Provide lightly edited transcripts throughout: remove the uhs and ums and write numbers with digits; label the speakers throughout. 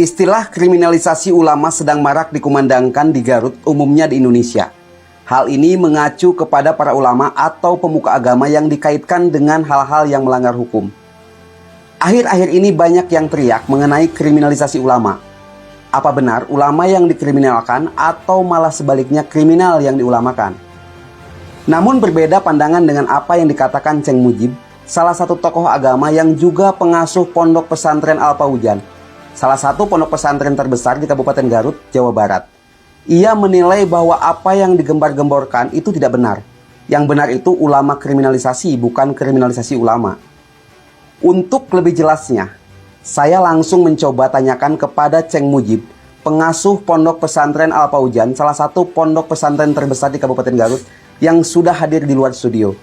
Speaker 1: Istilah kriminalisasi ulama sedang marak dikumandangkan di Garut, umumnya di Indonesia. Hal ini mengacu kepada para ulama atau pemuka agama yang dikaitkan dengan hal-hal yang melanggar hukum. Akhir-akhir ini banyak yang teriak mengenai kriminalisasi ulama. Apa benar ulama yang dikriminalkan atau malah sebaliknya kriminal yang diulamakan? Namun berbeda pandangan dengan apa yang dikatakan Ceng Mujib, salah satu tokoh agama yang juga pengasuh pondok pesantren Al-Paujan, salah satu pondok pesantren terbesar di Kabupaten Garut, Jawa Barat. Ia menilai bahwa apa yang digembar-gemborkan itu tidak benar. Yang benar itu ulama kriminalisasi, bukan kriminalisasi ulama. Untuk lebih jelasnya, saya langsung mencoba tanyakan kepada Ceng Mujib, pengasuh pondok pesantren Al-Paujan, salah satu pondok pesantren terbesar di Kabupaten Garut, yang sudah hadir di luar studio.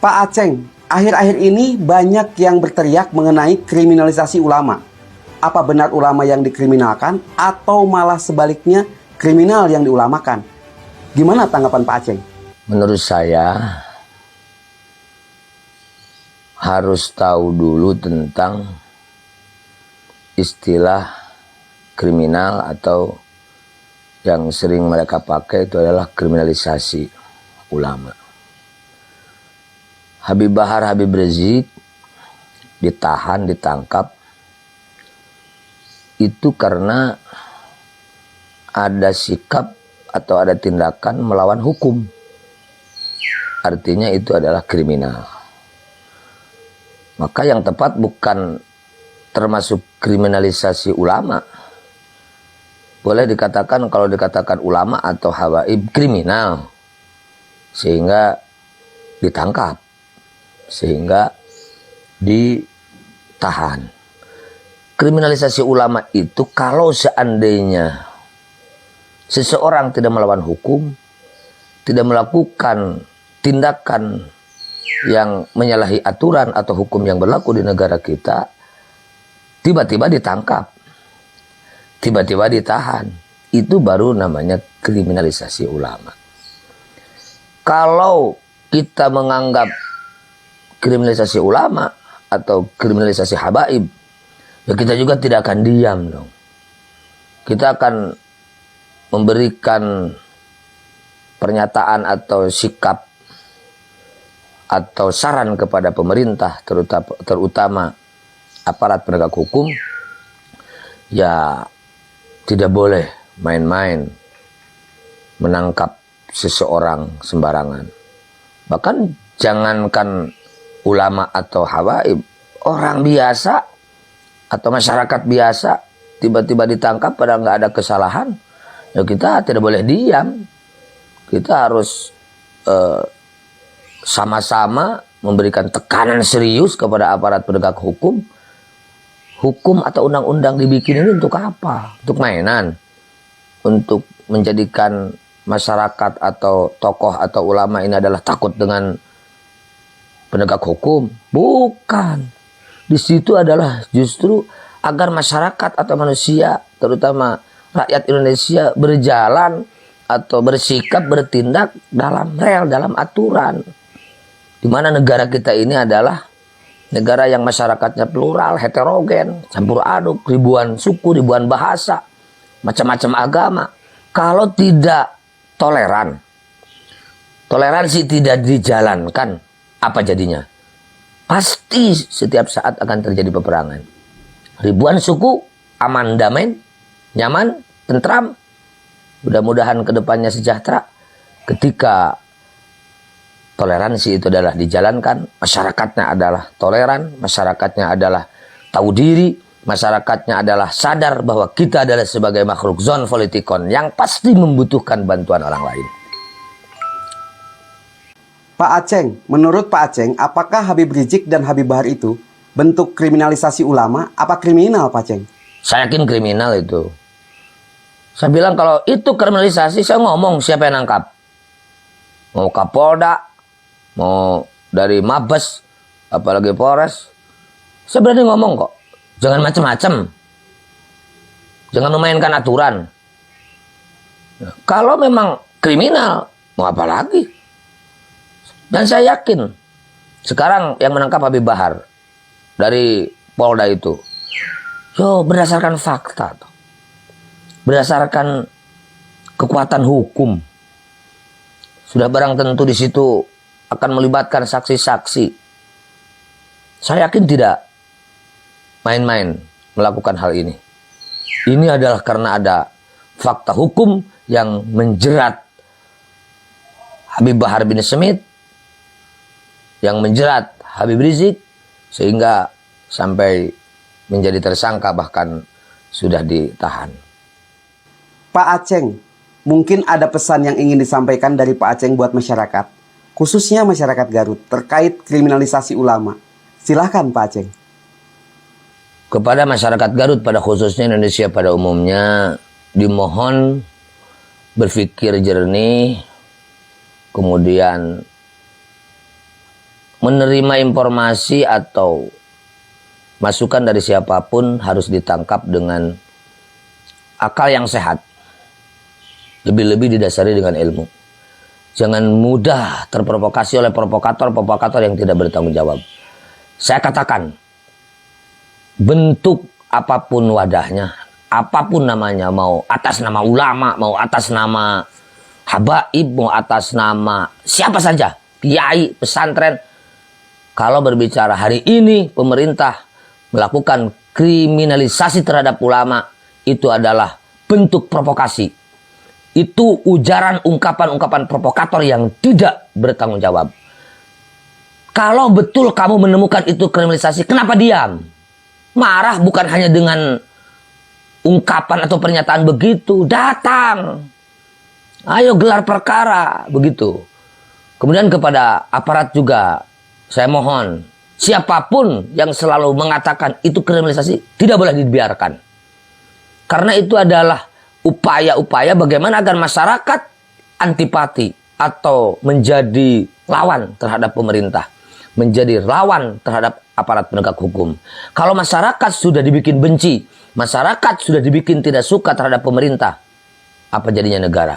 Speaker 1: Pak Aceng, akhir-akhir ini banyak yang berteriak mengenai kriminalisasi ulama. Apa benar ulama yang dikriminalkan atau malah sebaliknya kriminal yang diulamakan? Gimana tanggapan Pak Aceng?
Speaker 2: Menurut saya harus tahu dulu tentang istilah kriminal atau yang sering mereka pakai itu adalah kriminalisasi ulama. Habib Bahar Habib Rizik ditahan, ditangkap itu karena ada sikap atau ada tindakan melawan hukum. Artinya itu adalah kriminal. Maka yang tepat bukan termasuk kriminalisasi ulama. Boleh dikatakan kalau dikatakan ulama atau habaib kriminal. Sehingga ditangkap. Sehingga ditahan. Kriminalisasi ulama itu kalau seandainya seseorang tidak melawan hukum, tidak melakukan tindakan yang menyalahi aturan atau hukum yang berlaku di negara kita, tiba-tiba ditangkap, tiba-tiba ditahan, itu baru namanya kriminalisasi ulama. Kalau kita menganggap kriminalisasi ulama atau kriminalisasi habaib, ya kita juga tidak akan diam dong. Kita akan memberikan pernyataan atau sikap atau saran kepada pemerintah, terutama aparat penegak hukum, ya tidak boleh main-main menangkap seseorang sembarangan. Bahkan jangankan ulama atau habaib, orang biasa atau masyarakat biasa tiba-tiba ditangkap padahal nggak ada kesalahan, ya kita tidak boleh diam. Kita harus sama-sama memberikan tekanan serius kepada aparat penegak hukum. Hukum atau undang-undang dibikin ini untuk apa? Untuk mainan? Untuk menjadikan masyarakat atau tokoh atau ulama ini adalah takut dengan penegak hukum? Bukan. Di situ adalah justru agar masyarakat atau manusia, terutama rakyat Indonesia, berjalan atau bersikap, bertindak dalam rel, dalam aturan. Di mana negara kita ini adalah negara yang masyarakatnya plural, heterogen, campur aduk, ribuan suku, ribuan bahasa, macam-macam agama. Kalau tidak toleran, toleransi tidak dijalankan, apa jadinya? Pasti setiap saat akan terjadi peperangan. Ribuan suku, aman, damai, nyaman, tentram. Mudah-mudahan kedepannya sejahtera. Ketika toleransi itu adalah dijalankan, masyarakatnya adalah toleran, masyarakatnya adalah tahu diri, masyarakatnya adalah sadar bahwa kita adalah sebagai makhluk zon politikon yang pasti membutuhkan bantuan orang lain.
Speaker 1: Pak Aceng, menurut Pak Aceng, apakah Habib Rizik dan Habib Bahar itu bentuk kriminalisasi ulama? Apa kriminal, Pak Aceng?
Speaker 2: Saya yakin kriminal itu. Saya bilang kalau itu kriminalisasi, saya ngomong siapa yang nangkap. Mau Kapolda, mau dari Mabes, apalagi Polres. Saya berani ngomong kok. Jangan macam-macam. Jangan memainkan aturan. Nah, kalau memang kriminal, mau apa lagi? Dan saya yakin sekarang yang menangkap Habib Bahar dari Polda itu Yo, berdasarkan fakta, berdasarkan kekuatan hukum. Sudah barang tentu di situ akan melibatkan saksi-saksi. Saya yakin tidak main-main melakukan hal ini. Ini adalah karena ada fakta hukum yang menjerat Habib Bahar bin Smith, yang menjerat Habib Rizik, sehingga sampai menjadi tersangka, bahkan sudah ditahan.
Speaker 1: Pak Aceng, mungkin ada pesan yang ingin disampaikan dari Pak Aceng buat masyarakat, khususnya masyarakat Garut, terkait kriminalisasi ulama. Silahkan Pak Aceng.
Speaker 2: Kepada masyarakat Garut, pada khususnya Indonesia pada umumnya, dimohon berpikir jernih, kemudian menerima informasi atau masukan dari siapapun harus ditangkap dengan akal yang sehat. Lebih-lebih didasari dengan ilmu. Jangan mudah terprovokasi oleh provokator-provokator yang tidak bertanggung jawab. Saya katakan, bentuk apapun wadahnya, apapun namanya, mau atas nama ulama, mau atas nama habaib, mau atas nama siapa saja, kiai, pesantren. Kalau berbicara hari ini pemerintah melakukan kriminalisasi terhadap ulama, itu adalah bentuk provokasi. Itu ujaran ungkapan-ungkapan provokator yang tidak bertanggung jawab. Kalau betul kamu menemukan itu kriminalisasi, kenapa diam? Marah bukan hanya dengan ungkapan atau pernyataan begitu. Datang. Ayo gelar perkara. Begitu. Kemudian kepada aparat juga, saya mohon, siapapun yang selalu mengatakan itu kriminalisasi, tidak boleh dibiarkan. Karena itu adalah upaya-upaya bagaimana agar masyarakat antipati atau menjadi lawan terhadap pemerintah, menjadi lawan terhadap aparat penegak hukum. Kalau masyarakat sudah dibikin benci, masyarakat sudah dibikin tidak suka terhadap pemerintah, apa jadinya negara?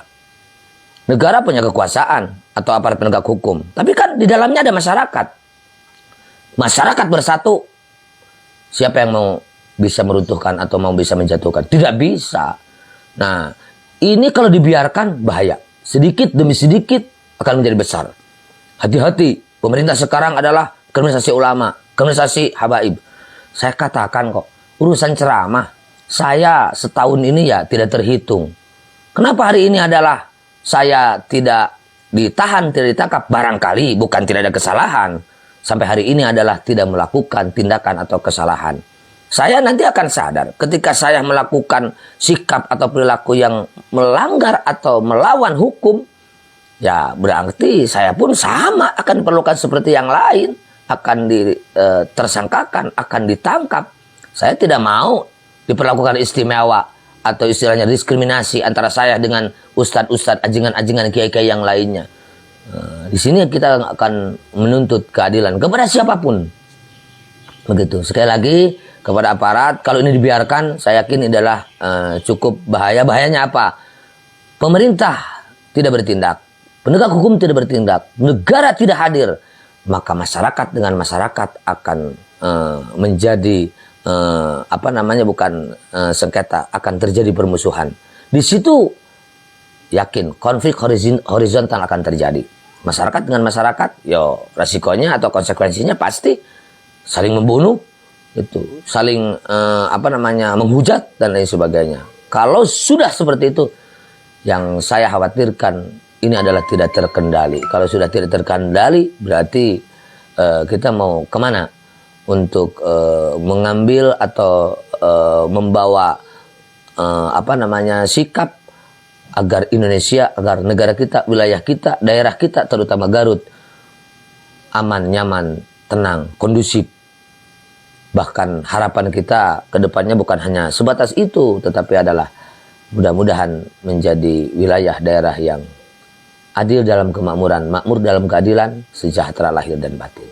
Speaker 2: Negara punya kekuasaan atau aparat penegak hukum, tapi kan di dalamnya ada masyarakat. Masyarakat bersatu, siapa yang mau bisa meruntuhkan atau mau bisa menjatuhkan? Tidak bisa. Nah, ini kalau dibiarkan bahaya. Sedikit demi sedikit akan menjadi besar. Hati-hati, pemerintah sekarang adalah kriminalisasi ulama, kriminalisasi habaib. Saya katakan kok, urusan ceramah, saya setahun ini ya tidak terhitung. Kenapa hari ini adalah saya tidak ditahan, tidak ditangkap? Barangkali bukan tidak ada kesalahan. Sampai hari ini adalah tidak melakukan tindakan atau kesalahan. Saya nanti akan sadar ketika saya melakukan sikap atau perilaku yang melanggar atau melawan hukum, ya berarti saya pun sama akan diperlukan seperti yang lain, akan ditersangkakan, akan ditangkap. Saya tidak mau diperlakukan istimewa atau istilahnya diskriminasi antara saya dengan ustadz-ustadz, ajingan-ajingan, kiai-kiai yang lainnya. Di sini kita akan menuntut keadilan kepada siapapun. Begitu. Sekali lagi kepada aparat, kalau ini dibiarkan, saya yakin ini adalah cukup bahaya. Bahayanya apa? Pemerintah tidak bertindak, penegak hukum tidak bertindak, negara tidak hadir, maka masyarakat dengan masyarakat akan menjadi sengketa, akan terjadi permusuhan. Di situ yakin konflik horizontal akan terjadi. Masyarakat dengan masyarakat, yo resikonya atau konsekuensinya pasti saling membunuh, itu saling menghujat dan lain sebagainya. Kalau sudah seperti itu, yang saya khawatirkan ini adalah tidak terkendali. Kalau sudah tidak terkendali, berarti kita mau kemana untuk mengambil atau membawa sikap agar Indonesia, agar negara kita, wilayah kita, daerah kita, terutama Garut, aman, nyaman, tenang, kondusif. Bahkan harapan kita ke depannya bukan hanya sebatas itu, tetapi adalah mudah-mudahan menjadi wilayah daerah yang adil dalam kemakmuran, makmur dalam keadilan, sejahtera lahir dan batin.